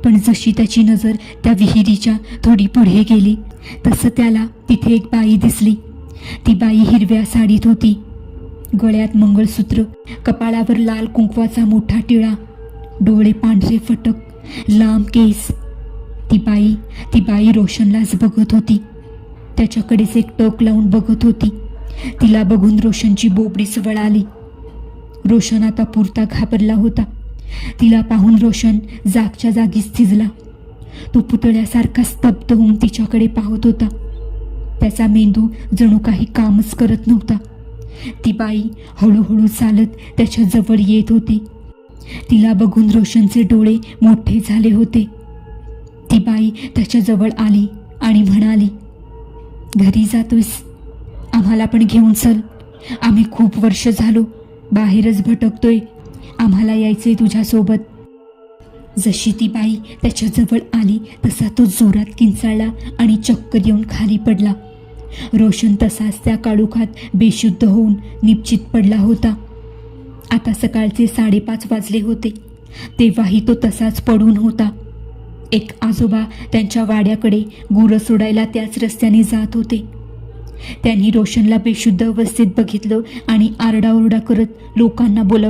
पण जशी त्याची नजर त्या विहिरीच्या थोडी पुढे गेली तसं त्याला तिथे एक बाई दिसली. ती बाई हिरव्या साडीत होती. गळ्यात मंगळसूत्र, कपाळावर लाल कुंकवाचा मोठा टिळा, डोळे पांढरे फटक, लांब केस. ती बाई रोशनलाच बघत होती. त्याच्याकडेच एक टक लावून बघत होती. तिला बघून रोशनची बोबडी सवळ आली. रोशन आता पुरता घाबरला होता. तिला पाहून रोशन जागच्या जागीच थिजला. तो पुतळ्यासारखा स्तब्ध होऊन तिच्याकडे पाहत होता. त्याचा मेंदू जणू काही कामच करत नव्हता. ती बाई हळूहळू चालत त्याच्या जवळ येत होती. तिला बघून रोशनचे डोळे मोठे झाले होते. ती बाई त्याच्या जवळ आली आणि म्हणाली, घरी जातोस? आम्हाला पण घेऊन चल. आम्ही खूप वर्ष झालो बाहेरच भटकतोय. आम्हाला यायचंय तुझ्यासोबत. जशी ती बाई त्याच्या जवळ आली तसा तो जोरात किंचाळला आणि चक्कर येऊन खाली पडला. रोशन तसाच त्या काळोखात बेशुद्ध होऊन निपचित पडला होता. आता सकाळचे 5:30 वाजले होते. तेव्हाही तो तसाच पडून होता. एक आजोबा त्यांच्या वाड्याकडे गुरं सोडायला त्याच रस्त्याने जात होते. त्यांनी रोशनला बेशुद्ध अवस्थेत बघितलं आणि आरडाओरडा करत लोकांना बोलव